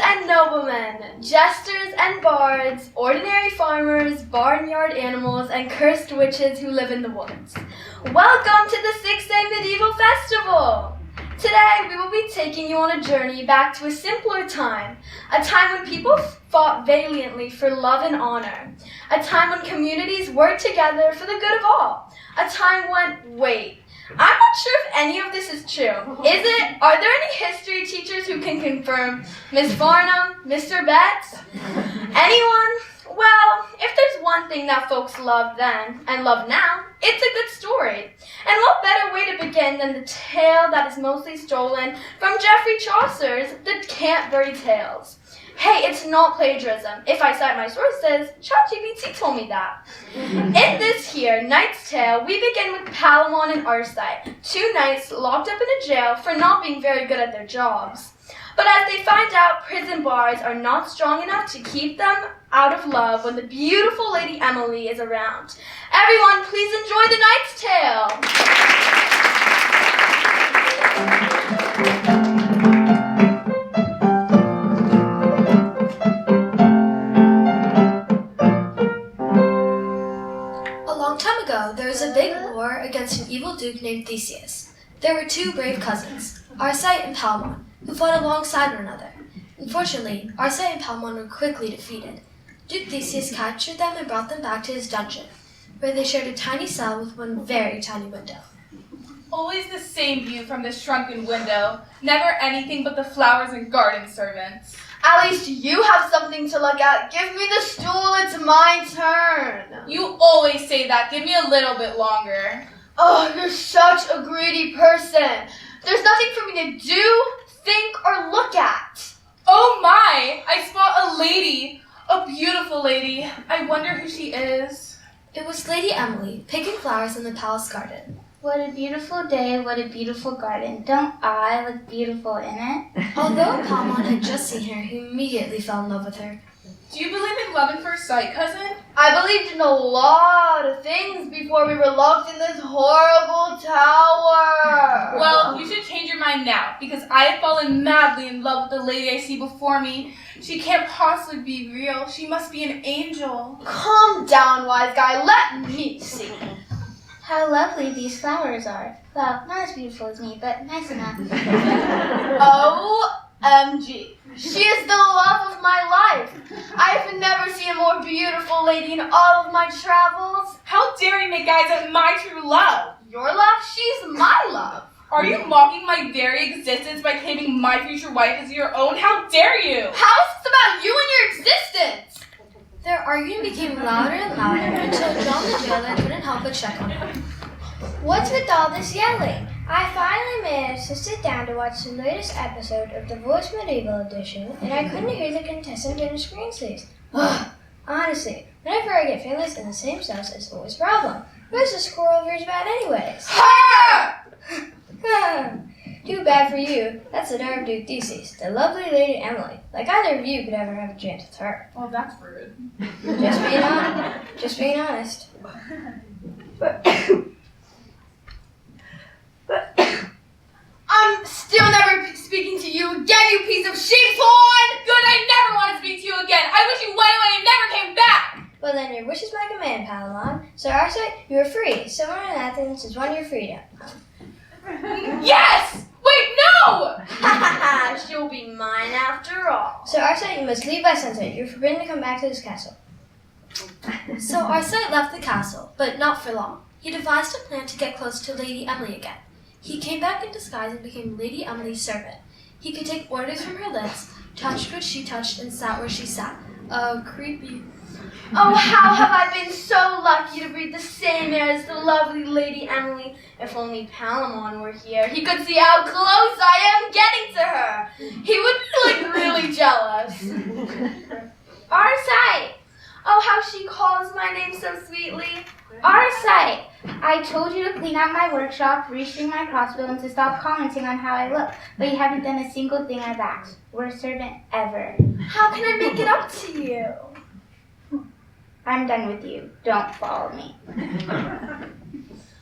and noblemen, jesters and bards, ordinary farmers, barnyard animals, and cursed witches who live in the woods. Welcome to the 6th-day Medieval Festival! Today we will be taking you on a journey back to a simpler time, a time when people fought valiantly for love and honor, a time when communities worked together for the good of all, a time when, wait, I'm not sure if any of this is true. Is it? Are there any history teachers who can confirm? Miss Farnham? Mr. Betts? Anyone? Well, if there's one thing that folks loved then and love now, it's a good story. And what better way to begin than the tale that is mostly stolen from Geoffrey Chaucer's The Canterbury Tales. Hey, it's not plagiarism. If I cite my sources, ChatGPT told me that. In this here, Knight's Tale, we begin with Palamon and Arcite, two knights locked up in a jail for not being very good at their jobs. But as they find out, prison bars are not strong enough to keep them out of love when the beautiful Lady Emily is around. Everyone, please enjoy the Knight's Tale. There was a big war against an evil duke named Theseus. There were two brave cousins, Arcite and Palamon, who fought alongside one another. Unfortunately, Arcite and Palamon were quickly defeated. Duke Theseus captured them and brought them back to his dungeon, where they shared a tiny cell with one very tiny window. Always the same view from this shrunken window, never anything but the flowers and garden servants. At least you have something to look at. Give me the stool, it's my turn. You always say that. Give me a little bit longer. Oh, you're such a greedy person. There's nothing for me to do, think, or look at. Oh my! I spot a lady. A beautiful lady. I wonder who she is. It was Lady Emily, picking flowers in the palace garden. What a beautiful day, what a beautiful garden. Don't I look beautiful in it? Although Palamon had just seen her, he immediately fell in love with her. Do you believe in love at first sight, cousin? I believed in a lot of things before we were locked in this horrible tower. Well, you should change your mind now, because I have fallen madly in love with the lady I see before me. She can't possibly be real. She must be an angel. Calm down, wise guy. Let me see. How lovely these flowers are. Well, not as beautiful as me, but nice enough. OMG. She is the love of my life. I have never seen a more beautiful lady in all of my travels. How dare you make guys at my true love? Your love? She's my love. Are you mocking my very existence by claiming my future wife as your own? How dare you? How is this about you and your existence? Their argument became louder and louder until John the jailer couldn't help but check on her. What's with all this yelling? I finally managed to sit down to watch the latest episode of The Voice Medieval Edition, and I couldn't hear the contestant in the screen sleeves. Honestly, whenever I get families in the same cells, it's always a problem. Where's the squirrel of yours about anyways? Ha! Too bad for you. That's the daughter of Duke Theseus, the lovely Lady Emily. Like either of you could ever have a chance with her. Well, that's rude. Just being honest. I'm still never speaking to you again, you piece of sheep's horn! Good, I never want to speak to you again. I wish you went away and never came back. Well then, your wish is my command, Palamon. So Arcite, you are free. Someone in Athens has won your freedom. Yes! Wait, no! She'll be mine after all. So Arcite, you must leave by sunset. You're forbidden to come back to this castle. So Arcite left the castle, but not for long. He devised a plan to get close to Lady Emily again. He came back in disguise and became Lady Emily's servant. He could take orders from her lips, touched what she touched, and sat where she sat. Creepy. Oh, how have I been so lucky to breathe the same air as the lovely Lady Emily. If only Palamon were here, he could see how close I am getting to her. He would be, really jealous. Arcite! Oh, how she calls my name so sweetly. Arcite! I told you to clean out my workshop, restring my crossbow, and to stop commenting on how I look, but you haven't done a single thing I've asked. Worst servant ever. How can I make it up to you? I'm done with you. Don't follow me.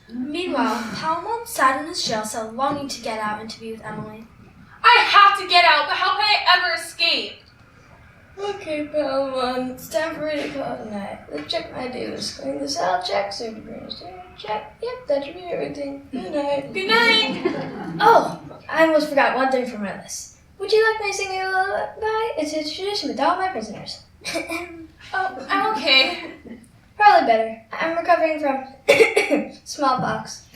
Meanwhile, Palamon sat in his jail cell longing to get out and to be with Emily. I have to get out, but how can I ever escape? Okay, Palmon, it's time for me to call it a night. Let's check my dues. Clean the cell, check. Super green check. Yep, that should be everything. Good night. Good night. Oh, I almost forgot one thing from my list. Would you like me to sing you a lullaby? It's a tradition with all my prisoners. Oh, I'm okay. Probably better. I'm recovering from smallpox.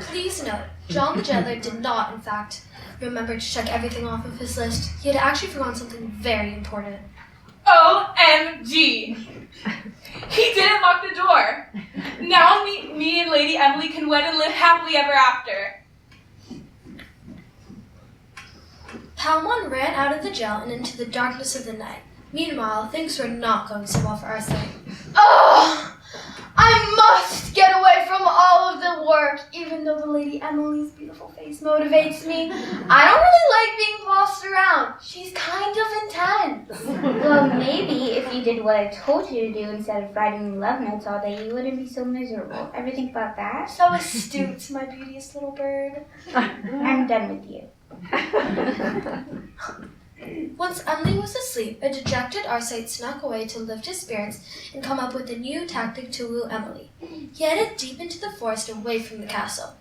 Please note, John the Jailer did not, in fact, remember to check everything off of his list. He had actually forgotten something very important. OMG. He didn't lock the door. Now me and Lady Emily can wed and live happily ever after. Palmon ran out of the jail and into the darkness of the night. Meanwhile, things were not going so well for Arcite. Oh, I must get away from all of the work, even though the Lady Emily's beautiful face motivates me. I don't really like being bossed around. She's kind of intense. Well, maybe if you did what I told you to do instead of writing love notes all day, you wouldn't be so miserable. Ever think about that? So astute, my beauteous little bird. I'm done with you. Once Emily was asleep, a dejected Arcite snuck away to lift his spirits and come up with a new tactic to woo Emily. He headed deep into the forest away from the castle.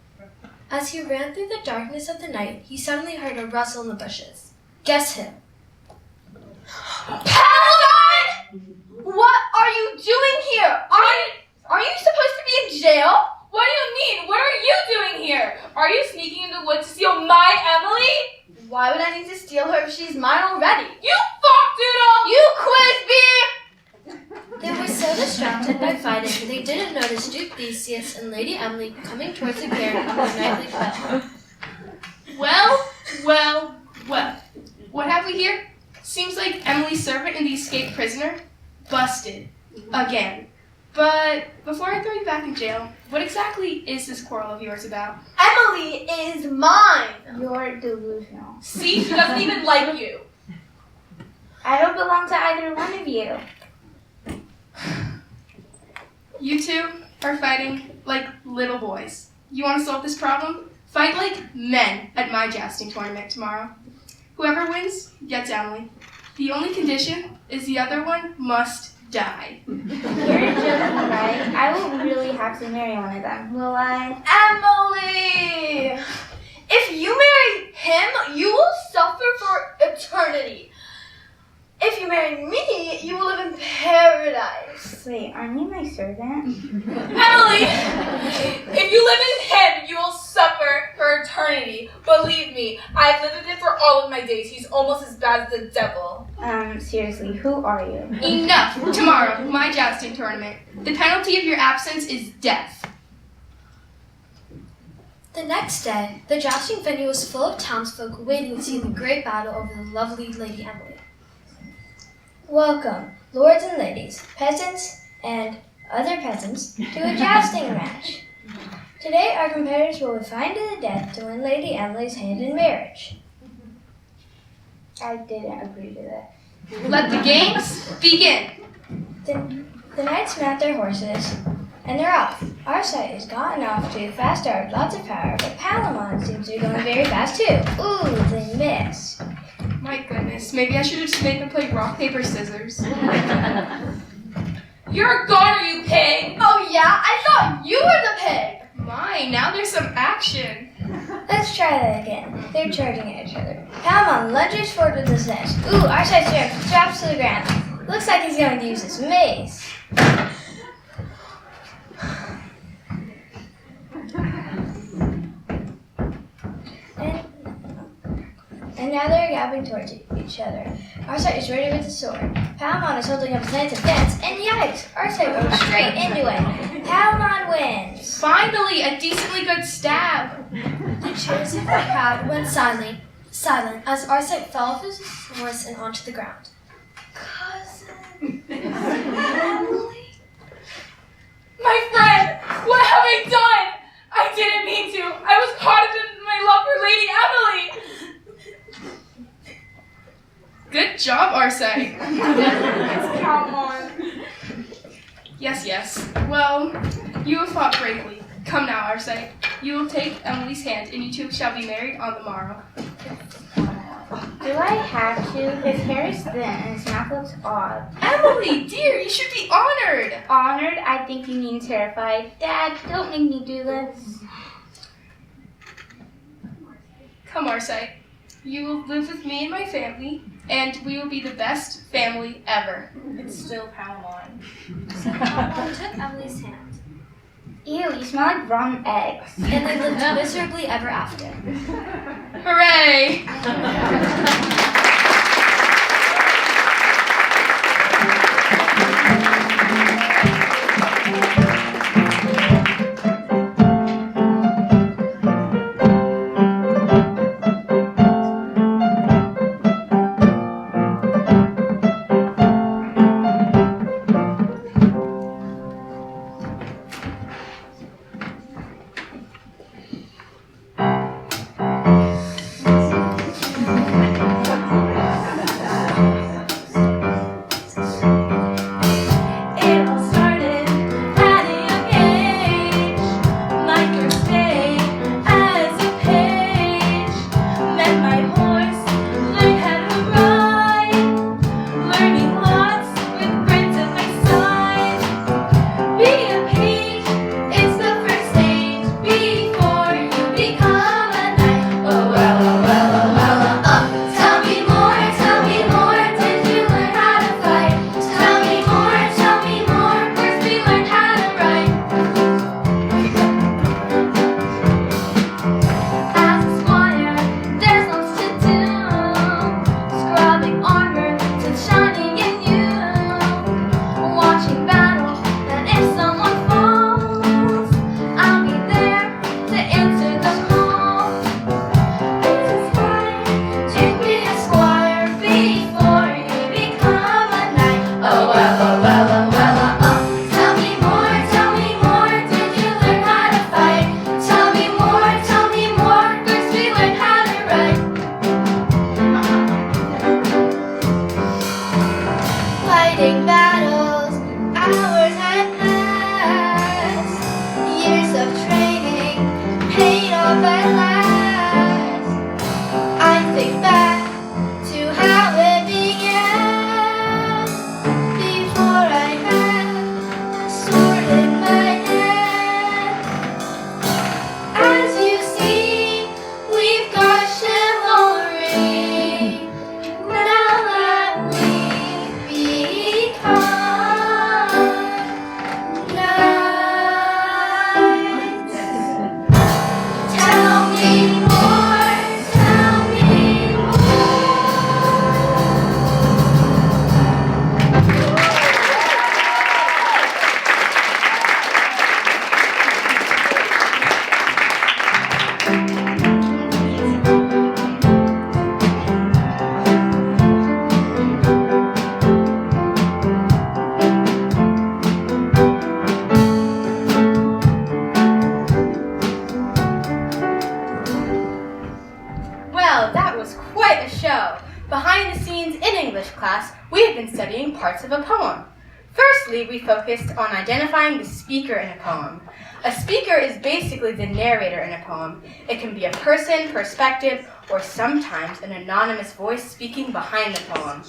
As he ran through the darkness of the night, he suddenly heard a rustle in the bushes. Guess who? Paladin! What are you doing here? Are you supposed to be in jail? What do you mean? What are you doing here? Are you sneaking in the woods to steal my Emily? Why would I need to steal her if she's mine already? You fuck-doodle! You quiz bee! They were so distracted by fighting, they didn't notice Duke Theseus and Lady Emily coming towards the clearing on their nightly patrol. Well. What have we here? Seems like Emily's servant and the escaped prisoner busted. Again. But before I throw you back in jail, what exactly is this quarrel of yours about? Emily is mine. You're delusional. See, she doesn't even like you. I don't belong to either one of you. You two are fighting like little boys. You want to solve this problem? Fight like men at my jousting tournament tomorrow. Whoever wins gets Emily. The only condition is the other one must die. You're joking, right? I won't really have to marry one of them, will I? Emily! If you marry him, you will suffer for eternity. If you marry me, you will live in paradise. Wait, aren't you my servant? Emily! If you live in him, you will suffer for eternity. Believe me, I've lived with him for all of my days. He's almost as bad as the devil. Seriously, who are you? Enough! Tomorrow, my jousting tournament. The penalty of your absence is death. The next day, the jousting venue was full of townsfolk waiting to see the great battle over the lovely Lady Emily. Welcome, lords and ladies, peasants, and other peasants, to a jousting match. Today, our competitors will be fighting to the death to win Lady Emily's hand in marriage. I didn't agree to that. Let the games begin. The knights mount their horses, and they're off. Arcite has gotten off to a fast start with lots of power, but Palamon seems to be going very fast too. Ooh, they miss. My goodness, maybe I should have just made them play rock, paper, scissors. You're a goner, you pig! Oh yeah? I thought you were the pig! My, now there's some action. Let's try that again. They're charging at each other. Palamon lunges forward with his axe. Ooh, Arcite drops to the ground. Looks like he's going to use his mace. And now they're gabbing towards each other. Arcite is ready with the sword. Palamon is holding up his knights of fence, and yikes! Arcite goes straight into it. Palamon wins. Finally, a decently good stab. The cheers of the crowd went silent as Arcite fell off his horse and onto the ground. Cousin. My friend, what have I done? I didn't mean to. I was caught up in my love for Lady Emily. Good job, Arcite. Come on. Yes. Well, you have fought bravely. Come now, Arcite. You will take Emily's hand, and you two shall be married on the morrow. Good Do I have to? His hair is thin and his mouth looks odd. Emily, dear, you should be honored. Honored? I think you mean terrified. Dad, don't make me do this. Come, Arcite. You will live with me and my family, and we will be the best family ever. It's still Palamon. Palamon took Emily's hand, Ew, you smell like rotten eggs. and they lived miserably ever after. Hooray! Behind the scenes in English class, we have been studying parts of a poem. Firstly, we focused on identifying the speaker in a poem. A speaker is basically the narrator in a poem. It can be a person, perspective, or sometimes an anonymous voice speaking behind the poem.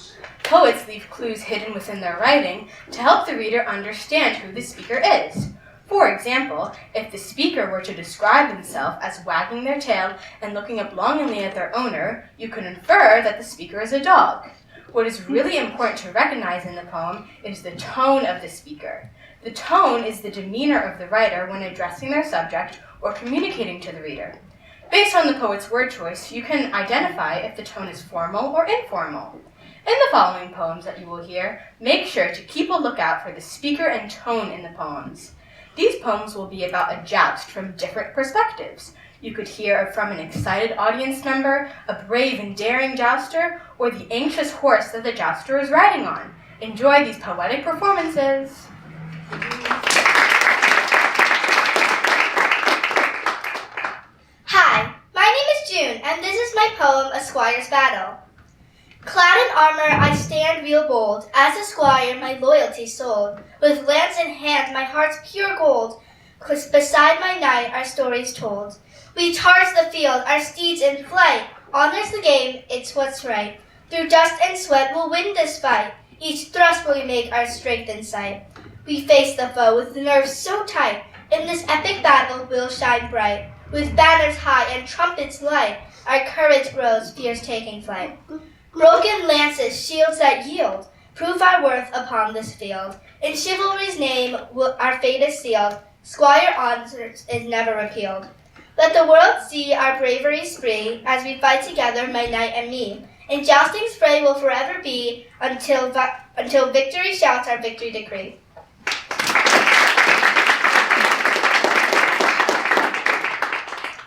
Poets leave clues hidden within their writing to help the reader understand who the speaker is. For example, if the speaker were to describe themselves as wagging their tail and looking up longingly at their owner, you could infer that the speaker is a dog. What is really important to recognize in the poem is the tone of the speaker. The tone is the demeanor of the writer when addressing their subject or communicating to the reader. Based on the poet's word choice, you can identify if the tone is formal or informal. In the following poems that you will hear, make sure to keep a lookout for the speaker and tone in the poems. These poems will be about a joust from different perspectives. You could hear from an excited audience member, a brave and daring jouster, or the anxious horse that the jouster is riding on. Enjoy these poetic performances. Hi, my name is June, and this is my poem, A Squire's Battle. Clad in armor, I stand real bold. As a squire, my loyalty sold. With lance in hand, my heart's pure gold. Close beside my knight, our stories told. We charge the field, our steeds in flight. Honor's the game, it's what's right. Through dust and sweat we'll win this fight. Each thrust will we make our strength in sight. We face the foe with nerves so tight. In this epic battle we'll shine bright. With banners high and trumpets light, our courage grows, fears taking flight. Broken lances, shields that yield, prove our worth upon this field. In chivalry's name our fate is sealed. Squire honors is never repealed. Let the world see our bravery spree as we fight together, my knight and me. In jousting's fray will forever be until victory shouts our victory decree.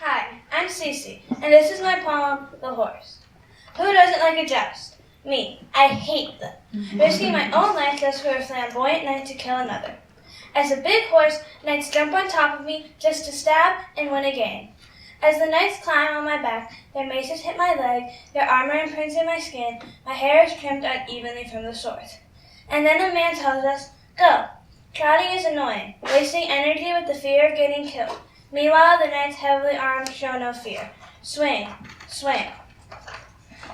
Hi, I'm Cece, and this is my poem, The Horse. Who doesn't like a joust? Me. I hate them. Risking my own life just for a flamboyant knight to kill another. As a big horse, knights jump on top of me just to stab and win a game. As the knights climb on my back, their maces hit my leg, their armor imprints in my skin, my hair is trimmed unevenly from the swords. And then a man tells us, go. Trotting is annoying, wasting energy with the fear of getting killed. Meanwhile, the knights heavily armed show no fear. Swing, swing.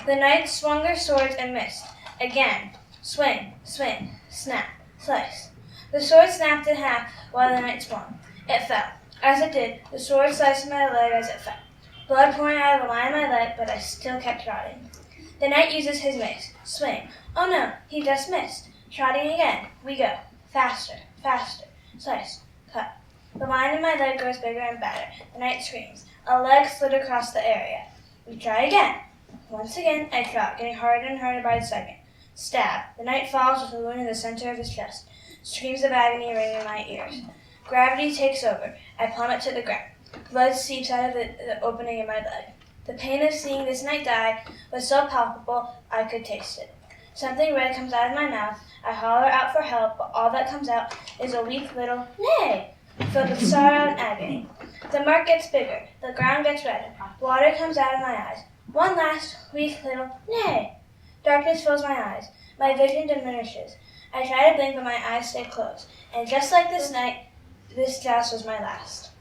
The knights swung their swords and missed. Again. Swing, swing, snap, slice. The sword snapped in half while the knight swung. It fell. As it did, the sword sliced my leg as it fell. Blood pouring out of the line of my leg, but I still kept trotting. The knight uses his mace. Swing. Oh no, he just missed. Trotting again. We go. Faster, faster. Slice, cut. The line in my leg grows bigger and badder. The knight screams. A leg slid across the area. We try again. Once again, I trot, getting harder and harder by the second. Stab. The knight falls with a wound in the center of his chest. Screams of agony ring in my ears. Gravity takes over. I plummet to the ground. Blood seeps out of the opening in my leg. The pain of seeing this knight die was so palpable I could taste it. Something red comes out of my mouth. I holler out for help, but all that comes out is a weak little nay, filled with sorrow and agony. The mark gets bigger. The ground gets redder. Water comes out of my eyes. One last weak little nay. Darkness fills my eyes. My vision diminishes. I try to blink, but my eyes stay closed. And just like this night, this joust was my last.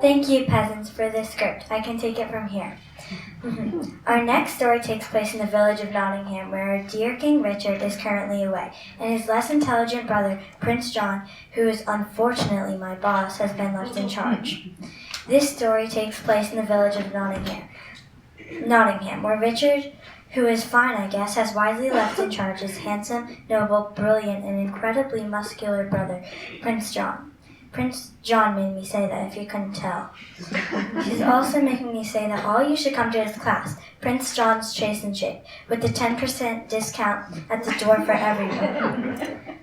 Thank you, peasants, for this script. I can take it from here. Our next story takes place in the village of Nottingham, where our dear King Richard is currently away, and his less intelligent brother, Prince John, who is unfortunately my boss, has been left in charge. This story takes place in the village of Nottingham, where Richard, who is fine, I guess, has wisely left in charge his handsome, noble, brilliant, and incredibly muscular brother, Prince John. Prince John made me say that, if you couldn't tell. She's also making me say that all you should come to his class, Prince John's Chase and Shape, with the 10% discount at the door for everyone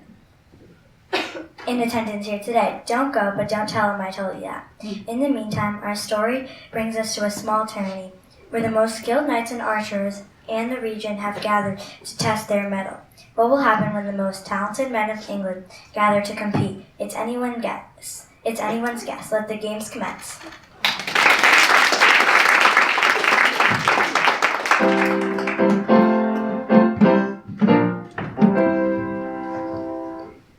in attendance here today. Don't go, but don't tell him I told you that. In the meantime, our story brings us to a small tourney, where the most skilled knights and archers and the region have gathered to test their mettle. What will happen when the most talented men of England gather to compete? It's anyone's guess. Let the games commence.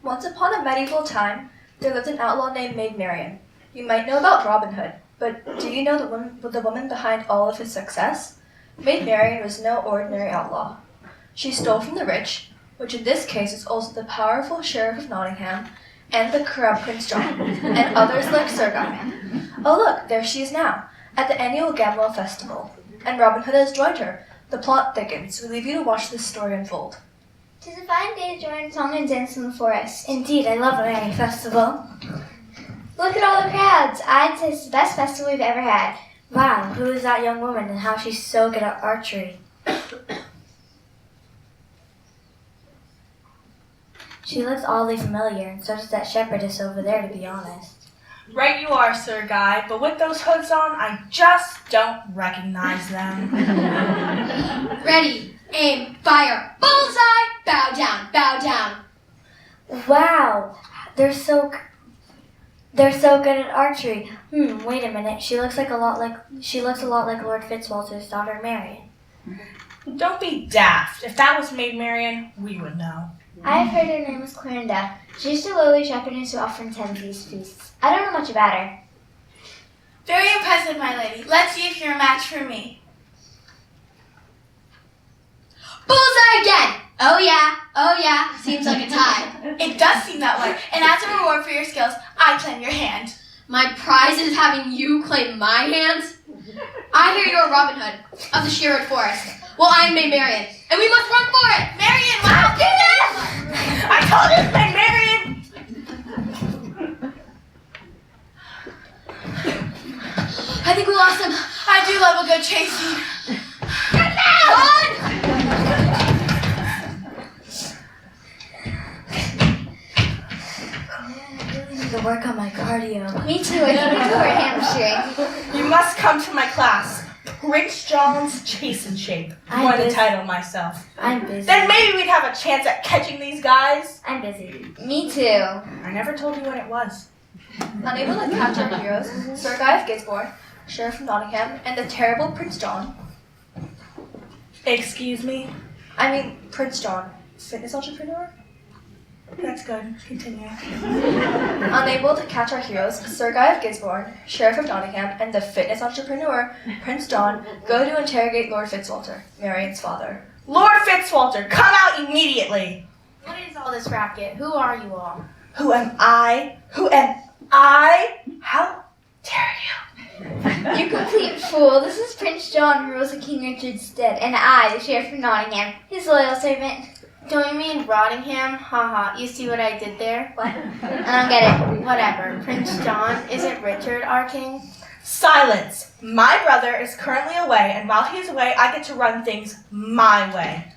Once upon a medieval time, there lived an outlaw named Maid Marian. You might know about Robin Hood, but do you know the woman behind all of his success? Maid Marian was no ordinary outlaw. She stole from the rich, which in this case is also the powerful Sheriff of Nottingham, and the corrupt Prince John, and others like Sir Guy. Oh look, there she is now, at the annual Gamwell Festival. And Robin Hood has joined her. The plot thickens. We leave you to watch this story unfold. 'Tis a fine day to join song and dance in the forest. Indeed, I love a merry festival. Look at all the crowds. I'd say it's the best festival we've ever had. Wow, who is that young woman and how she's so good at archery? She looks oddly familiar, and so does that shepherdess over there, to be honest. Right you are, Sir Guy, but with those hoods on, I just don't recognize them. Ready, aim, fire, bullseye, bow down, bow down. Wow, they're so... They're so good at archery. Wait a minute. She looks a lot like Lord Fitzwalter's daughter, Marion. Don't be daft. If that was Maid Marian, we would know. I've heard her name was Clorinda. She's the lowly shepherdess who often attends these feasts. I don't know much about her. Very impressive, my lady. Let's see if you're a match for me. Bullseye again! Oh yeah, seems like a tie. It does seem that way. And as a reward for your skills, I claim your hand. My prize is having you claim my hand? I hear you're Robin Hood of the Sherwood Forest. Well, I'm Maid Marian, and we must run for it! Marian, wow! Do this! I told you, Maid Marian! I think we lost him. I do love a good chasing. I really need to work on my cardio. Me too, I think we tore our hamstring. You must come to my class. Prince John's Chase Shape. I want to title myself. I'm busy. Then maybe we'd have a chance at catching these guys. I'm busy. Me too. I never told you what it was. Unable to catch our heroes, Sir Guy of Gisborne, Sheriff of Nottingham, and the terrible Prince John. Excuse me? Prince John, fitness entrepreneur? That's good. Continue. Unable to catch our heroes, Sir Guy of Gisborne, Sheriff of Nottingham, and the fitness entrepreneur, Prince John, go to interrogate Lord Fitzwalter, Marian's father. Lord Fitzwalter, come out immediately! What is all this racket? Who are you all? Who am I? Who am I? How dare you? You complete fool. This is Prince John who rules in King Richard's stead, and I, the Sheriff of Nottingham, his loyal servant. Don't you mean Rottingham? Haha, you see what I did there? What? I don't get it. Whatever. Prince John, isn't Richard our king? Silence! My brother is currently away, and while he is away, I get to run things my way.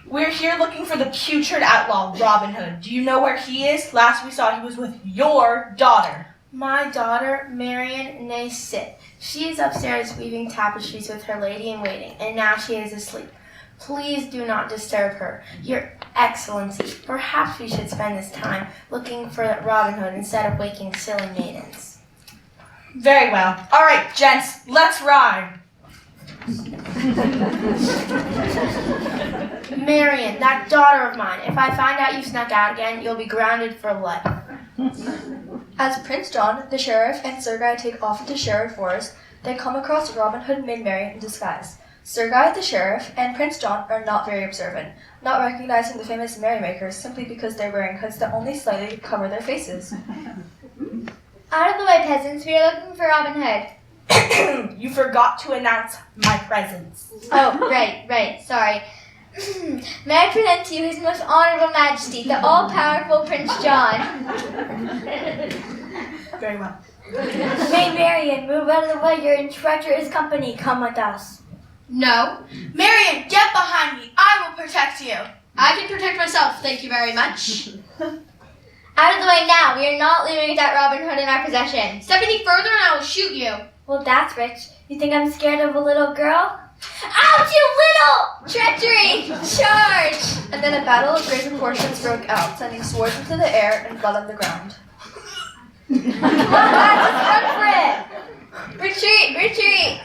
We're here looking for the putrid outlaw, Robin Hood. Do you know where he is? Last we saw, he was with your daughter. My daughter, Marian, nay sit. She is upstairs weaving tapestries with her lady-in-waiting, and now she is asleep. Please do not disturb her. Your Excellency, perhaps we should spend this time looking for Robin Hood instead of waking silly maidens. Very well. All right, gents, let's ride. Marian, that daughter of mine, if I find out you snuck out again, you'll be grounded for life. As Prince John, the sheriff, and Sir Guy take off into Sherwood Forest, they come across Robin Hood and Maid Marian in disguise. Sir Guy, the sheriff, and Prince John are not very observant, not recognizing the famous merrymakers simply because they're wearing hoods that only slightly cover their faces. Out of the way, peasants. We are looking for Robin Hood. You forgot to announce my presence. Oh, right. Sorry. May I present to you His Most Honorable Majesty, the all-powerful Prince John. Very well. Maid Marian, move out of the way. You're in treacherous company. Come with us. No. Marian, get behind me. I will protect you. I can protect myself, thank you very much. Out of the way now. We are not leaving that Robin Hood in our possession. Step any further and I will shoot you. Well, that's rich. You think I'm scared of a little girl? Ouch, you little! Treachery! Charge! And then a battle of great proportions broke out, sending swords into the air and blood on the ground. Come on, guys, let's run for it! Retreat!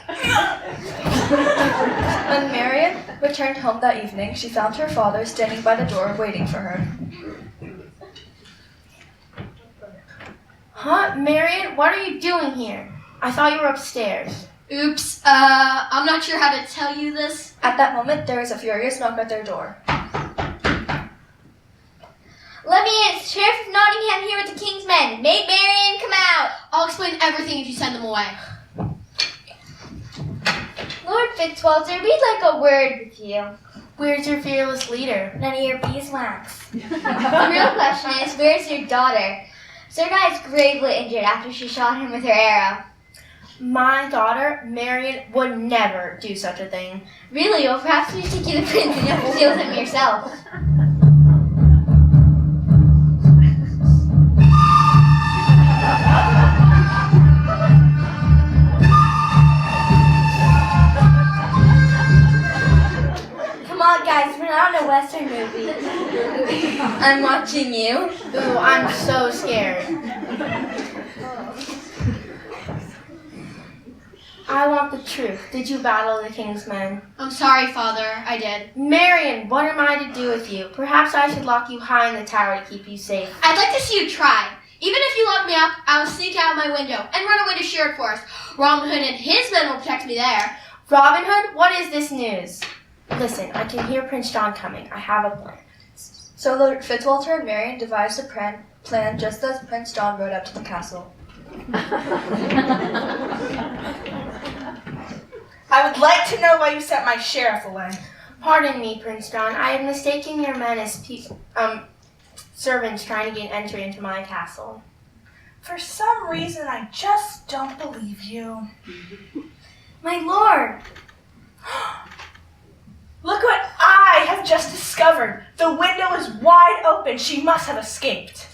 When Marian returned home that evening, she found her father standing by the door waiting for her. Huh? Marian, what are you doing here? I thought you were upstairs. Oops, I'm not sure how to tell you this. At that moment, there was a furious knock at their door. Let me in! Sheriff of Nottingham here with the King's men. Maid Marian, come out! I'll explain everything if you send them away. Lord Fitzwalter, we'd like a word with you. Where's your fearless leader? None of your beeswax. The real question is, where's your daughter? Sir Guy is gravely injured after she shot him with her arrow. My daughter, Marian, would never do such a thing. Really? Well, perhaps we should take you the prince and you have to deal with him yourself. Come on, guys, we're not in a Western movie. I'm watching you. Ooh, I'm so scared. I want the truth. Did you battle the king's men? I'm sorry, Father. I did. Marion, what am I to do with you? Perhaps I should lock you high in the tower to keep you safe. I'd like to see you try. Even if you lock me up, I will sneak out my window and run away to Sherwood Forest. Robin Hood and his men will protect me there. Robin Hood, what is this news? Listen, I can hear Prince John coming. I have a plan. So Lord Fitzwalter and Marion devised a plan just as Prince John rode up to the castle. I would like to know why you sent my sheriff away. Pardon me, Prince John. I have mistaken your men as servants trying to gain entry into my castle. For some reason, I just don't believe you. My lord! Look what I have just discovered. The window is wide open. She must have escaped.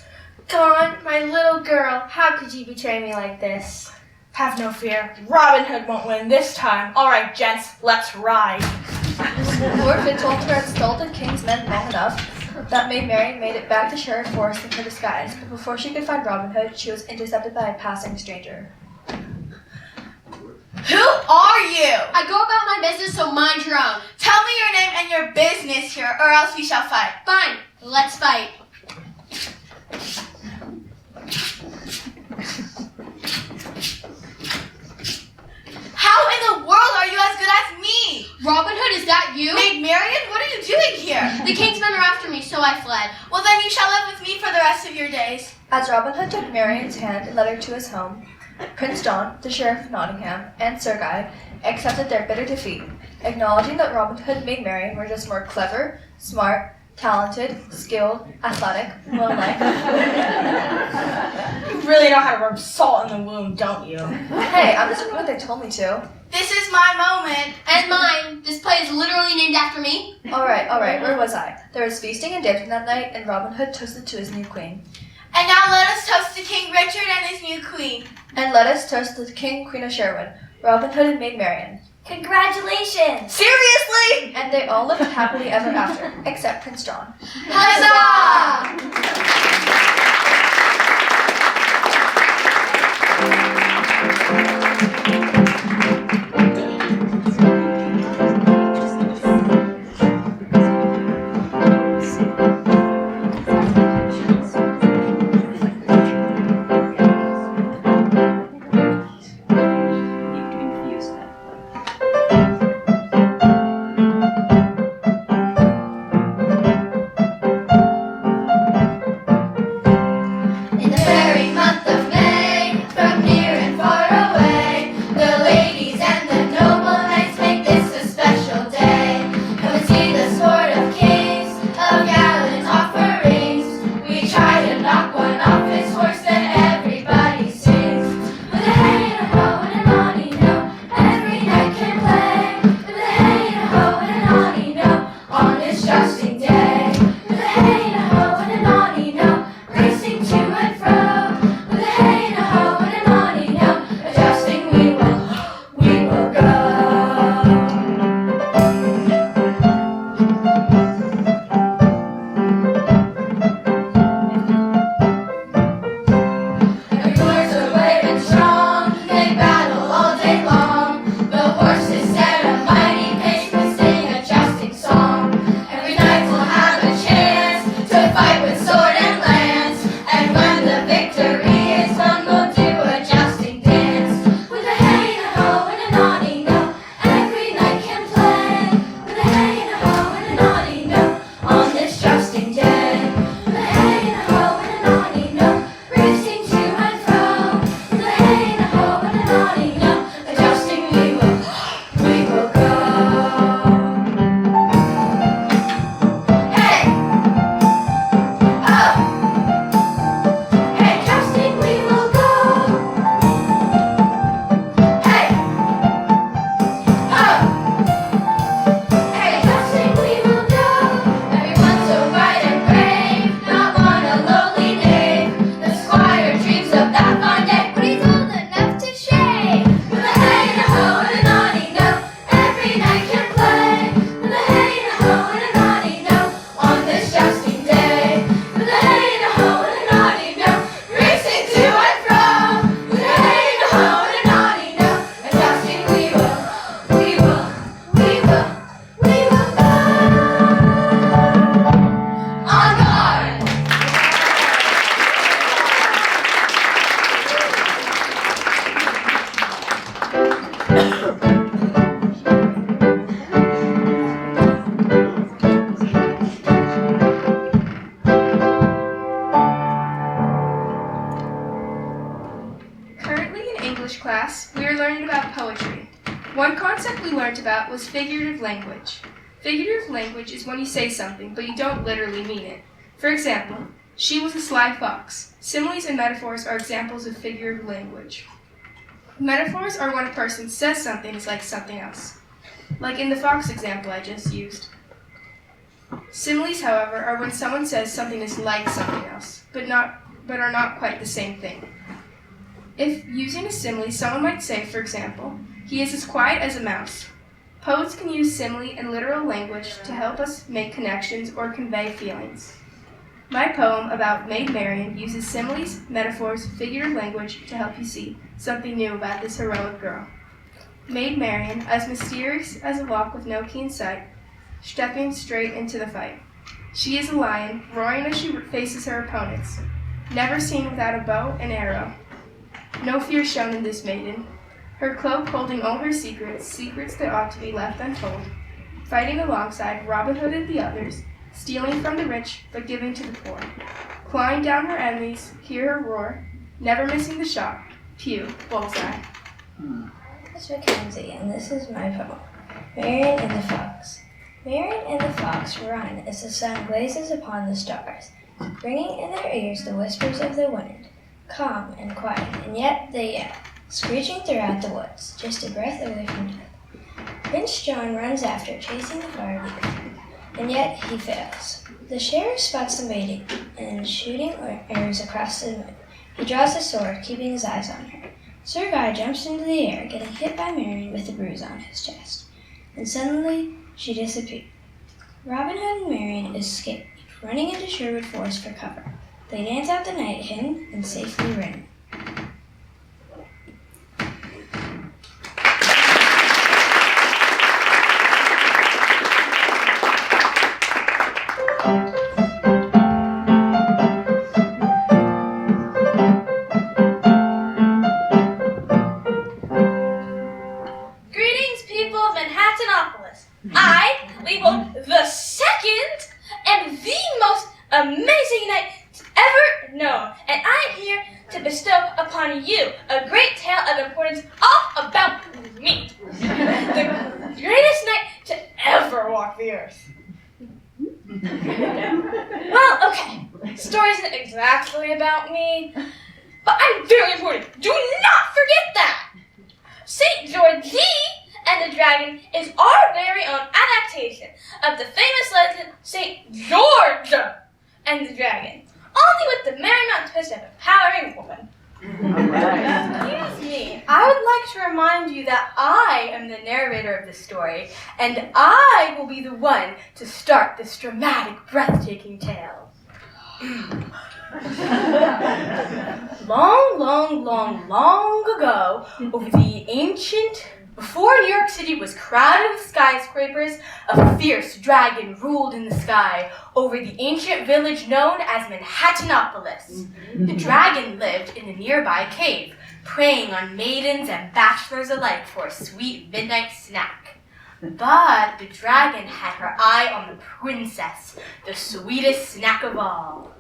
Gone, my little girl. How could you betray me like this? Have no fear. Robin Hood won't win this time. All right, gents, let's ride. Lord Fitzwalter had stalled the king's men long enough that Maid Marian made it back to Sherwood Forest in her disguise, but before she could find Robin Hood, she was intercepted by a passing stranger. Who are you? I go about my business, so mind your own. Tell me your name and your business here, or else we shall fight. Fine, let's fight. How in the world are you as good as me? Robin Hood, is that you? Maid Marian, what are you doing here? The king's men are after me, so I fled. Well, then you shall live with me for the rest of your days. As Robin Hood took Marian's hand and led her to his home, Prince John, the Sheriff of Nottingham, and Sir Guy accepted their bitter defeat, acknowledging that Robin Hood and Maid Marian were just more clever, smart, talented, skilled, athletic, well-liked. You really know how to rub salt in the wound, don't you? Hey, I'm just doing what they told me to. This is my moment. And mine. This play is literally named after me. Alright, where was I? There was feasting and dancing that night, and Robin Hood toasted to his new queen. And now let us toast to King Richard and his new queen. And let us toast to the King and Queen of Sherwood, Robin Hood and Maid Marian. Congratulations! Seriously? And they all lived happily ever after, except Prince John. Huzzah! Currently in English class, we are learning about poetry. One concept we learned about was figurative language. Figurative language is when you say something, but you don't literally mean it. For example, she was a sly fox. Similes and metaphors are examples of figurative language. Metaphors are when a person says something is like something else, like in the fox example I just used. Similes, however, are when someone says something is like something else, but are not quite the same thing. If using a simile, someone might say, for example, he is as quiet as a mouse. Poets can use simile and literal language to help us make connections or convey feelings. My poem about Maid Marian uses similes, metaphors, figurative language to help you see something new about this heroic girl. Maid Marian, as mysterious as a walk with no key in sight, stepping straight into the fight. She is a lion, roaring as she faces her opponents, never seen without a bow and arrow. No fear shown in this maiden. Her cloak holding all her secrets, secrets that ought to be left untold. Fighting alongside Robin Hood and the others, stealing from the rich, but giving to the poor. Clawing down her enemies, hear her roar, never missing the shot. Pew, bullseye. It's Mackenzie, and this is my poem, Marian and the Fox. Marian and the fox run as the sun blazes upon the stars, bringing in their ears the whispers of the wind, calm and quiet, and yet they yell, screeching throughout the woods, just a breath away from death. Prince John runs after, chasing the fire beacon, and yet he fails. The sheriff spots them waiting, and shooting arrows across the moon. He draws his sword, keeping his eyes on her. Sir Guy jumps into the air, getting hit by Marian with a bruise on his chest. And suddenly, she disappeared. Robin Hood and Marian escape, running into Sherwood Forest for cover. They dance out the night, hidden and safely ridden. Greetings, people of Manhattanopolis. I labeled the second and the most amazing night ever known, and I am here to bestow upon you a great tale of importance all about me. The greatest night to ever walk the earth. Well, okay, story isn't exactly about me, but I'm very important. Do not forget that! St. George and the Dragon is our very own adaptation of the famous legend St. George and the Dragon, only with the Marymount twist of empowering woman. Excuse me, I would like to remind you that I am the narrator of this story, and I will be the one to start this dramatic, breathtaking tale. Long ago, before New York City was crowded with skyscrapers, a fierce dragon ruled in the sky over the ancient village known as Manhattanopolis. The dragon lived in a nearby cave, preying on maidens and bachelors alike for a sweet midnight snack. But the dragon had her eye on the princess, the sweetest snack of all.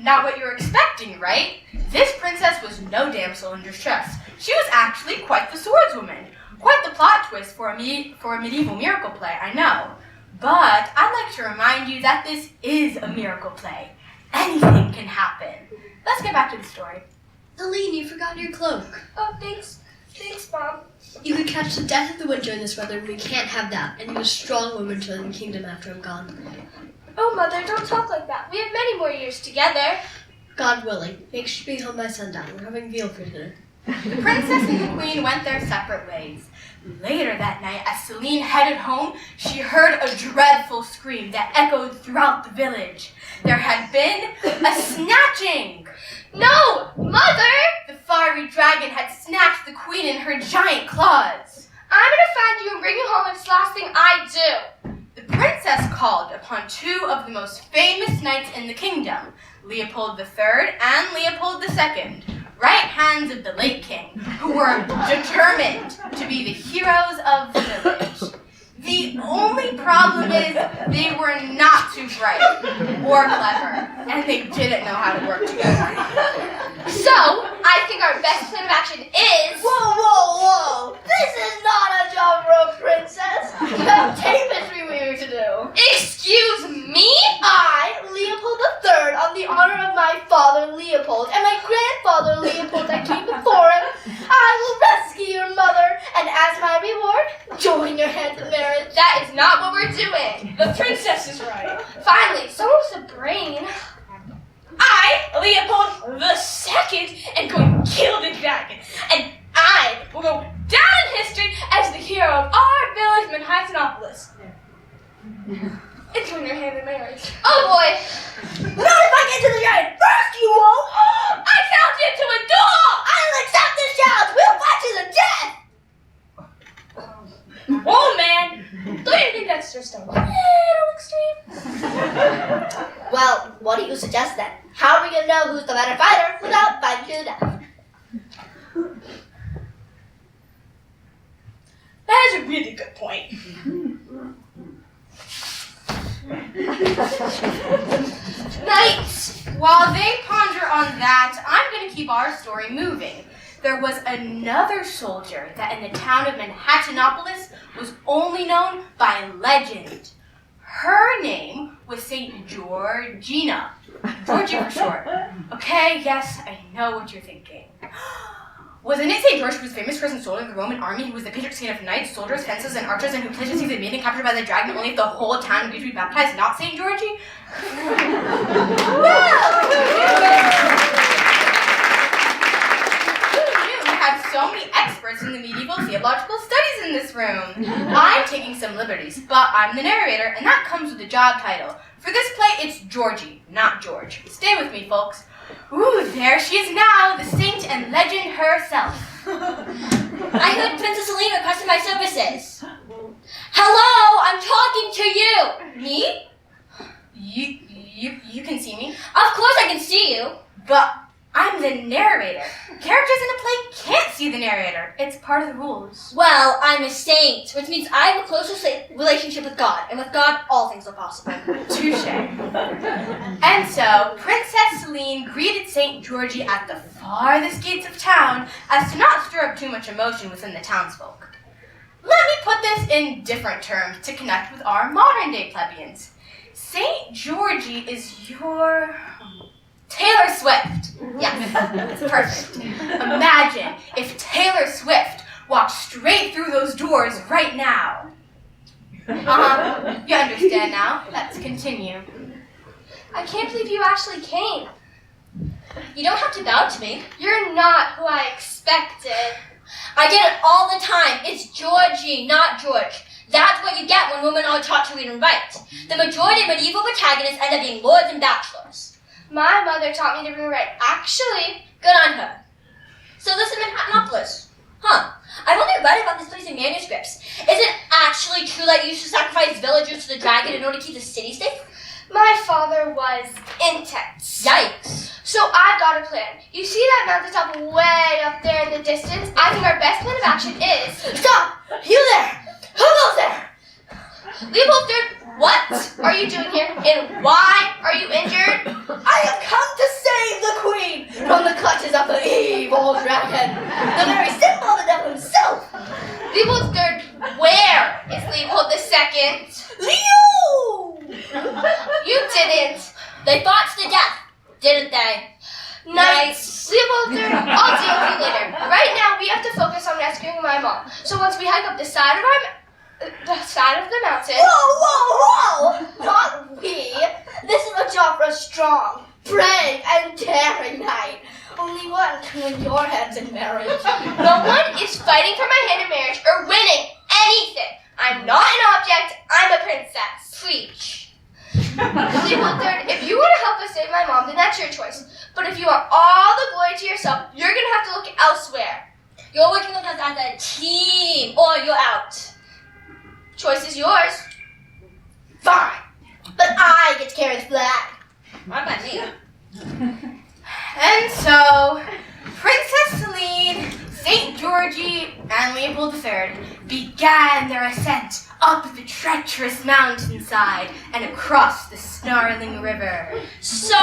Not what you were expecting, right? This princess was no damsel in distress. She was actually quite the swordswoman. Quite the plot twist for a medieval miracle play, I know. But I'd like to remind you that this is a miracle play. Anything can happen. Let's get back to the story. Aline, you forgot your cloak. Oh, thanks. Thanks, Mom. You could catch the death of the winter in this weather, and we can't have that. And you a strong woman to the kingdom after I'm gone. Oh, Mother, don't talk like that. We have many more years together. God willing. Make sure to be home by sundown. We're having veal for dinner. The princess and the queen went their separate ways. Later that night, as Celine headed home, she heard a dreadful scream that echoed throughout the village. There had been a snatching. No! Mother! The fiery dragon had snatched the queen in her giant claws. I'm gonna find you and bring you home. It's the last thing I do. The princess called upon two of the most famous knights in the kingdom, Leopold III and Leopold II, right hands of the late king, who were determined to be the heroes of the village. The only problem is they were not too bright or clever, and they didn't know how to work together. So, I think our best plan of action is... Whoa! This is not a job for a princess! You have tapestry weaving to do! Excuse me? I, Leopold III, on the honor of my father Leopold and my grandfather Leopold that came before him, I will rescue your mother, and as my reward, join your hand in marriage. That is not what we're doing. The princess is right. Finally, someone with a brain. I, Leopold II, am going to kill the dragon, and I will go down in history as the hero of our village, Manhattanopolis. And join your hand in marriage. Oh boy. Not if I get to the dragon first, you won't! I found you to a duel! I'll accept this challenge! We'll fight to the death! Oh man! Don't you think that's just a little extreme? Well, what do you suggest then? How are we gonna know who's the better fighter without fighting to the death? That is a really good point. Knights! While they ponder on that, I'm going to keep our story moving. There was another soldier that in the town of Manhattanopolis was only known by legend. Her name was St. Georgina. Georgie for short. Okay, yes, I know what you're thinking. Wasn't it St. George who was famous for his soldier in the Roman army, who was the patron saint of knights, soldiers, fences, and archers, and who pledged to see the maiden captured by the dragon only if the whole town agreed to be baptized, not St. Georgie? So many experts in the medieval theological studies in this room. I'm taking some liberties, but I'm the narrator, and that comes with the job title. For this play, it's Georgie, not George. Stay with me, folks. Ooh, there she is now, the saint and legend herself. I heard Princess Selene requested my services. Hello, I'm talking to you. Me? You can see me? Of course I can see you. But I'm the narrator. Characters in a play can't see the narrator. It's part of the rules. Well, I'm a saint, which means I have a closer relationship with God, and with God, all things are possible. Touche. And so, Princess Selene greeted St. Georgie at the farthest gates of town as to not stir up too much emotion within the townsfolk. Let me put this in different terms to connect with our modern-day plebeians. St. Georgie is your... Taylor Swift. Yes, that's perfect. Imagine if Taylor Swift walked straight through those doors right now. You understand now. Let's continue. I can't believe you actually came. You don't have to bow to me. You're not who I expected. I get it all the time. It's Georgie, not George. That's what you get when women are taught to read and write. The majority of medieval protagonists end up being lords and bachelors. My mother taught me to read and write. Actually, good on her. So this is Manhattanopolis. Huh. I've only read about this place in manuscripts. Is it actually true that you used to sacrifice villagers to the dragon in order to keep the city safe? my father was intense. Yikes. So I've got a plan. You see that mountaintop way up there in the distance? I think our best plan of action is... Stop! You there! Who goes there? Leopold III, what are you doing here? And why are you injured? I have come to save the queen from the clutches of the evil dragon, the very symbol of the devil himself. Leopold III, where is Leopold II? Leo! You didn't. They fought to the death, didn't they? Nice. Leopold III, I'll deal with you later. Right now, we have to focus on rescuing my mom. So once we hike up the side of the mountain. Whoa! Not we. This is a job for a strong, brave, and daring knight. Only one can win your hands in marriage. No one is fighting for my hand in marriage or winning anything. I'm not an object. I'm a princess. Preach. Leopold III, if you want to help us save my mom, then that's your choice. But if you want all the glory to yourself, you're going to have to look elsewhere. You're working with us as a team, or you're out. Choice is yours. Fine. But I get to carry the flag. What about me? And so, Princess Celine, St. Georgie, and Leopold III began their ascent up the treacherous mountainside and across the snarling river. So,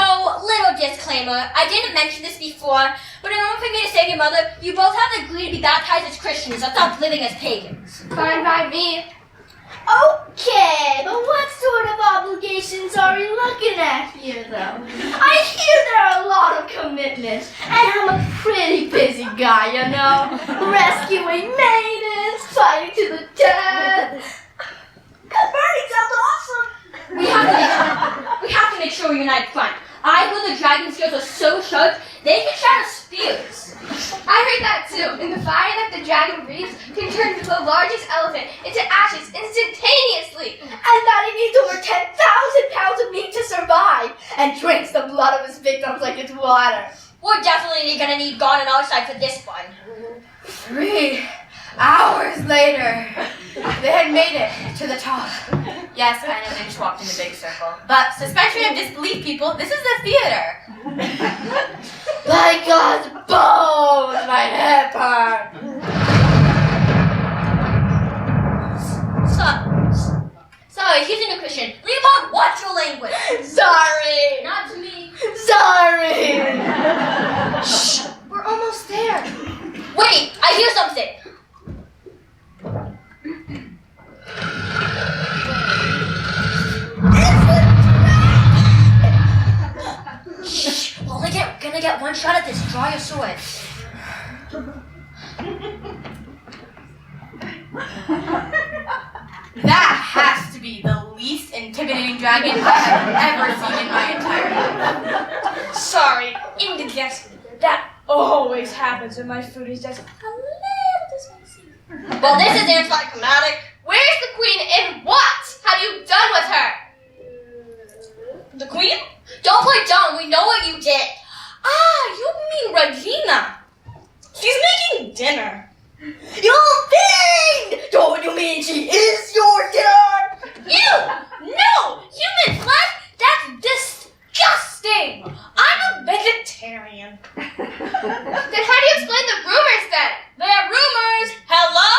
little disclaimer, I didn't mention this before, but in order for me to save your mother, you both have to agree to be baptized as Christians and stop living as pagans. Fine by me. Okay, but what sort of obligations are we looking at here, though? I hear there are a lot of commitments, and I'm a pretty busy guy, you know. Rescuing maidens, fighting to the death. Converting sounds awesome. We have to make sure we unite front. I heard the dragon skills are so sharp, they can shatter spears. I heard that too. In the fire that the dragon breathes can turn the largest elephant into ashes instantaneously. And that he needs over 10,000 pounds of meat to survive, and drinks the blood of his victims like it's water. We're definitely gonna need God on our side for this one. 3 hours later, they had made it to the top. Yes, I know they just walked in a big circle. But suspension of disbelief, people, this is the theater. By God's bones, my head hurts. Sorry, he's a new Christian. Leopold, watch your language. Sorry. Not to me. Sorry. Shh, we're almost there. Wait, I hear something. Shh, we're only gonna get one shot at this. Draw your swords. That has to be the least intimidating dragon I have ever seen in my entire life. Sorry, indigestion. That always happens when my food is just a little too spicy. Well, this is anticlimactic. Where's the queen and what have you done with her? The queen? Don't play dumb. We know what you did. Ah, you mean Regina. She's making dinner. You fiend! Don't you mean she is your dinner? You! No! Human flesh? That's disgusting! I'm a vegetarian. Then how do you explain the rumors then? They're rumors! Hello?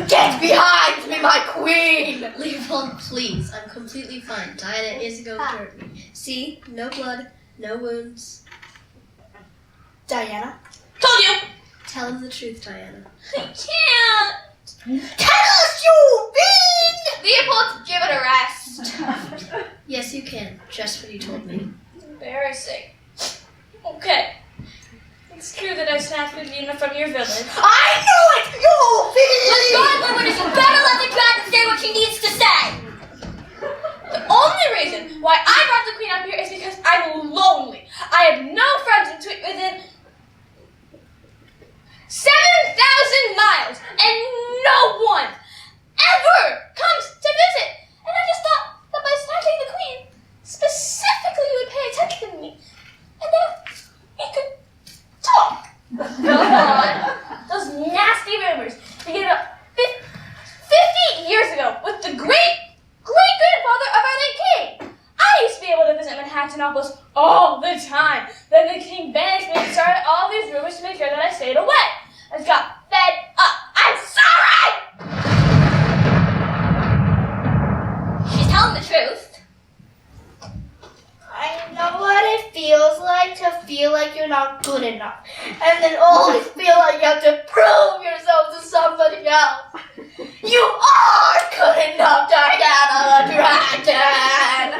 Get behind me, my queen! Leopold, please. I'm completely fine. Diana is going to hurt me. See? No blood, no wounds. Diana? Told you! Tell him the truth, Diana. I can't! Tell us, you fiend! Leopold, give it a rest. Yes, you can. Just what you told me. Embarrassing. Okay. It's true that I snatched Regina from your village. I knew it! You fiend! Regardless, you better let the dragon say what she needs to say. The only reason why I brought the queen up here is because I'm lonely. I have no friends within 7,000 miles, and no one ever comes to visit. And I just thought that by snatching the queen, specifically you would pay attention to me, and then we could talk. Come on. Those nasty rumors began about 50 years ago with the great-grandfather of our late king. I used to be able to visit Manhattanopolis all the time. Then the king banished me and started all these rumors to make sure that I stayed away. I just got fed up. I'm sorry! She's telling the truth. I know what it feels like to feel like you're not good enough. And then always feel like you have to prove yourself to somebody else. You are good enough, Diana the Dragon!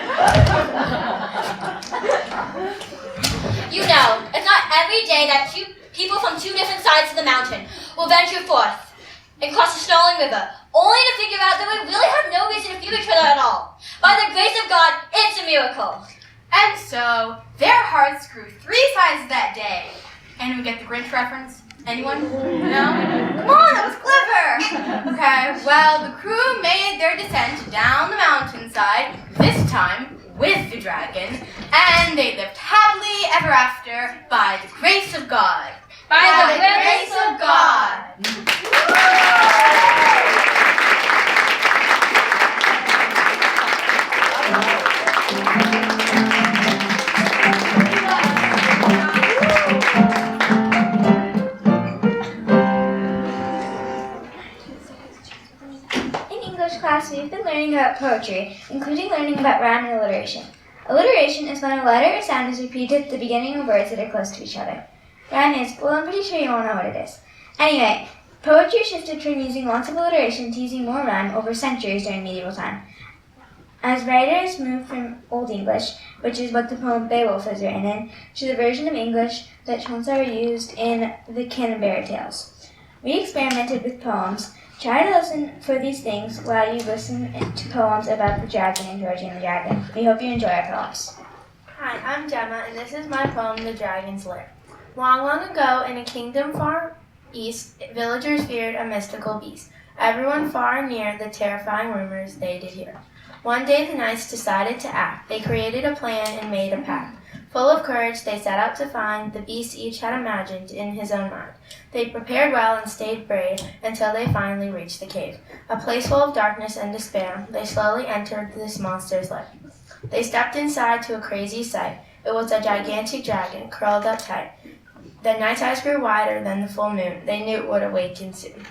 You know, it's not every day that two people from two different sides of the mountain will venture forth and cross the snarling river, only to figure out that we really have no reason to fear each other at all. By the grace of God, it's a miracle. And so, their hearts grew 3 sizes that day. Anyone get the Grinch reference? Anyone? No? Come on, that was clever! Okay, well, the crew made their descent down the mountainside, this time with the dragon, and they lived happily ever after by the grace of God. By the grace of God. been learning about poetry, including learning about rhyme and alliteration. Alliteration is when a letter or sound is repeated at the beginning of words that are close to each other. Rhyme is, well, I'm pretty sure you all know what it is. Anyway, poetry shifted from using lots of alliteration to using more rhyme over centuries during medieval time. As writers moved from Old English, which is what the poem Beowulf is written in, to the version of English that Chaucer used in the Canterbury Tales. We experimented with poems. Try to listen for these things while you listen to poems about the dragon and Georgie and the Dragon. We hope you enjoy our poems. Hi, I'm Gemma, and this is my poem, The Dragon's Lair. Long, long ago, in a kingdom far east, villagers feared a mystical beast. Everyone far and near the terrifying rumors they did hear. One day the knights decided to act. They created a plan and made a pact. Full of courage, they set out to find the beast each had imagined in his own mind. They prepared well and stayed brave until they finally reached the cave. A place full of darkness and despair, they slowly entered this monster's lair. They stepped inside to a crazy sight. It was a gigantic dragon, curled up tight. The night's eyes grew wider than the full moon. They knew it would awaken soon.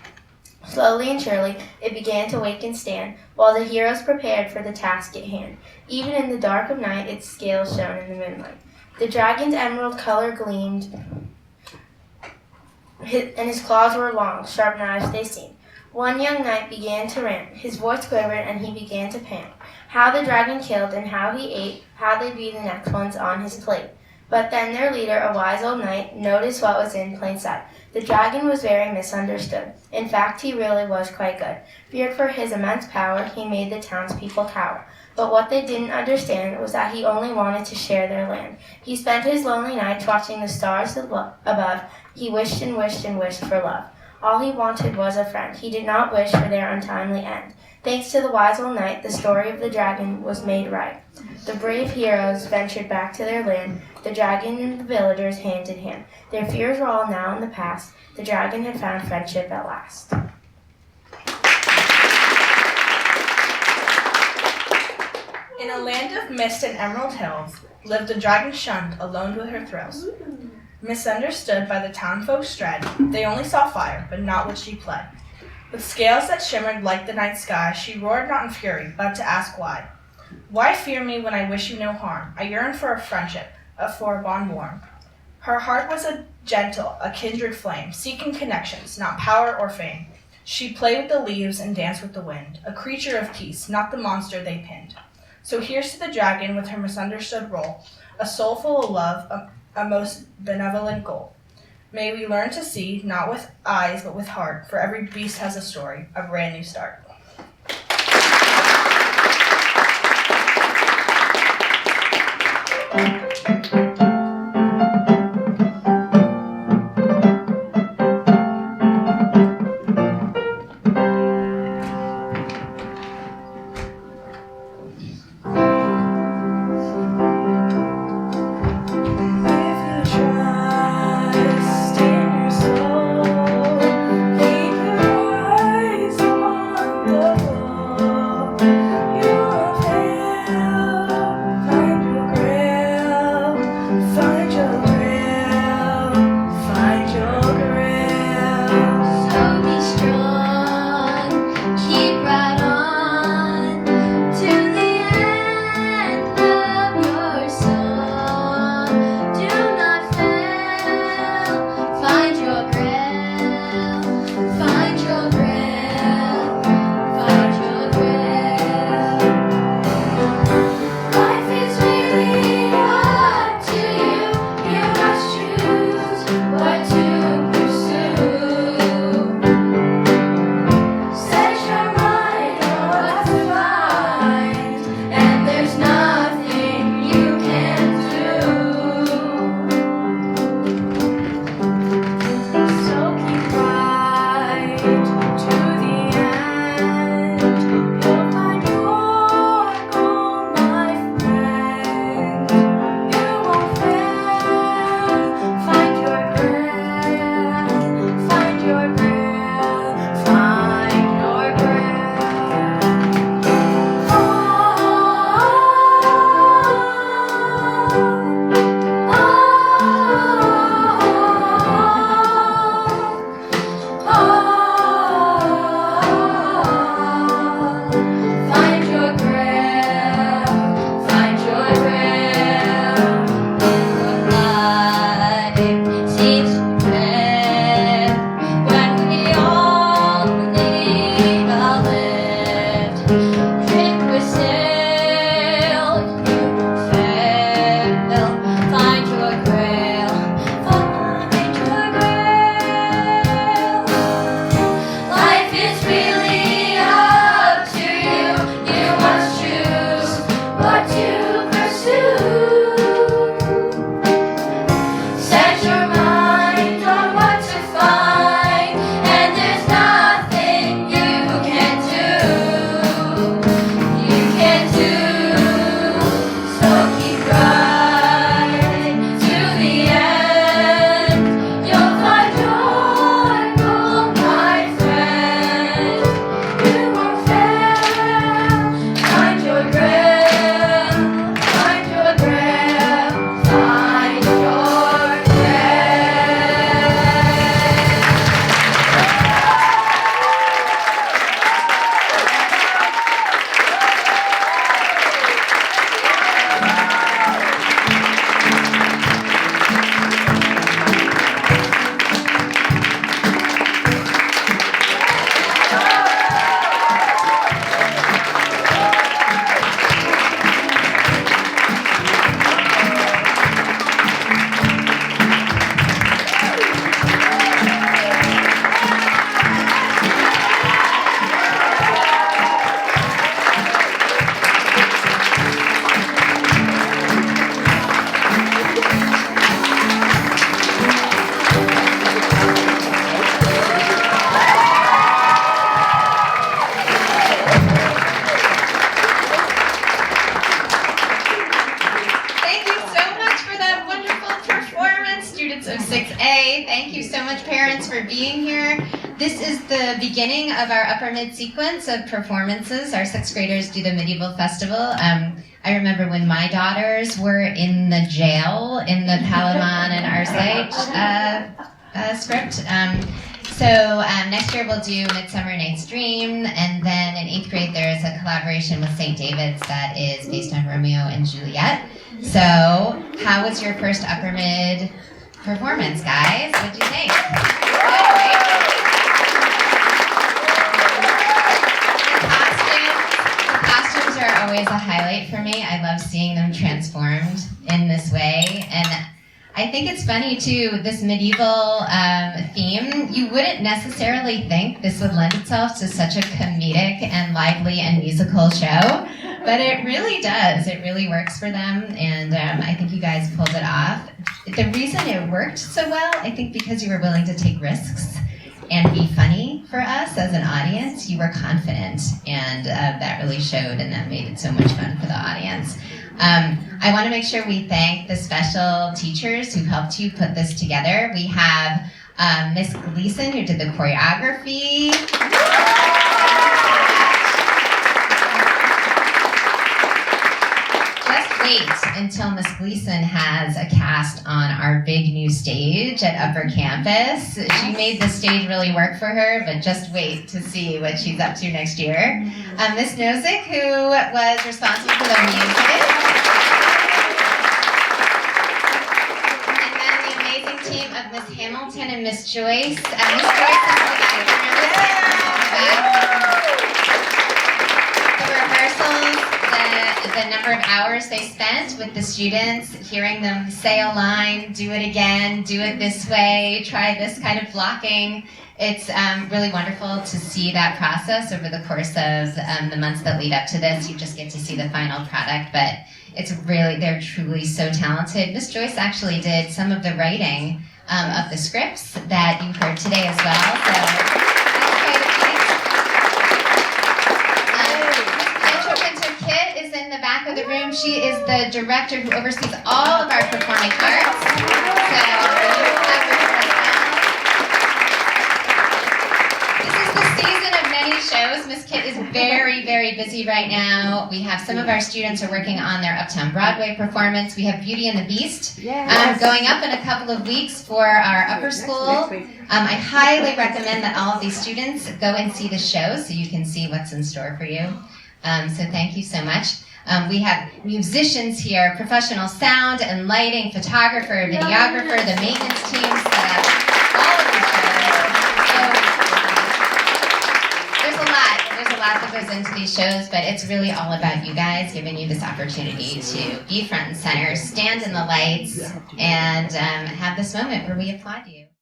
Slowly and surely, it began to wake and stand, while the heroes prepared for the task at hand. Even in the dark of night, its scales shone in the moonlight. The dragon's emerald color gleamed, and his claws were long, sharp knives they seemed. One young knight began to rant. His voice quivered, and he began to pant. How the dragon killed, and how he ate, how they'd be the next ones on his plate. But then their leader, a wise old knight, noticed what was in plain sight. The dragon was very misunderstood. In fact, he really was quite good. Feared for his immense power, he made the townspeople cower. But what they didn't understand was that he only wanted to share their land. He spent his lonely nights watching the stars above. He wished and wished and wished for love. All he wanted was a friend. He did not wish for their untimely end. Thanks to the wise old knight, the story of the dragon was made right. The brave heroes ventured back to their land, the dragon and the villagers hand in hand. Their fears were all now in the past. The dragon had found friendship at last. In a land of mist and emerald hills lived a dragon shunned, alone with her thrills. Misunderstood by the townfolk's dread, they only saw fire, but not would she play. With scales that shimmered like the night sky, she roared not in fury, but to ask why. Why fear me when I wish you no harm? I yearn for a friendship, for a bond warm. Her heart was a gentle, a kindred flame, seeking connections, not power or fame. She played with the leaves and danced with the wind, a creature of peace, not the monster they pinned. So here's to the dragon with her misunderstood role, a soul full of love, a most benevolent goal. May we learn to see, not with eyes, but with heart, for every beast has a story, a brand new start. students of 6A. Thank you so much, parents, for being here. This is the beginning of our upper mid sequence of performances. Our 6th graders do the Medieval Festival. I remember when my daughters were in the jail in the Palamon and Arcite script. So next year we'll do Midsummer Night's Dream, and then in 8th grade there is a collaboration with St. David's that is based on Romeo and Juliet. So how was your first upper mid performance, guys? What'd you think? Good, right? The costumes are always a highlight for me. I love seeing them transformed in this way, and I think it's funny too, this medieval theme, you wouldn't necessarily think this would lend itself to such a comedic and lively and musical show, but it really does. It really works for them, and I think you guys pulled it off. The reason it worked so well, I think because you were willing to take risks and be funny for us as an audience. You were confident, and that really showed, and that made it so much fun for the audience. I want to make sure we thank the special teachers who helped you put this together. We have Miss Gleason, who did the choreography. Just wait until Miss Gleason has a cast on our big new stage at Upper Campus. She made the stage really work for her, but just wait to see what she's up to next year. Miss Nozick, who was responsible for the music. Team of Miss Hamilton and Miss Joyce. Miss Joyce is in the back. The number of hours they spent with the students, hearing them say a line, do it again, do it this way, try this kind of blocking. It's really wonderful to see that process over the course of the months that lead up to this. You just get to see the final product, but it's really, they're truly so talented. Miss Joyce actually did some of the writing of the scripts that you heard today as well. So that's quite a feat. Pinter Kit is in the back of the room. She is the director who oversees all of our performing arts. Shows. Miss Kit is very, very busy right now. We have some of our students are working on their Uptown Broadway performance. We have Beauty and the Beast going up in a couple of weeks for our upper school. I highly recommend that all of these students go and see the show so you can see what's in store for you. So thank you so much. We have musicians here, professional sound and lighting, photographer, videographer, the maintenance team set up all of these shows. There's a lot that goes into these shows, but it's really all about you guys, giving you this opportunity to be front and center, stand in the lights, and have this moment where we applaud you.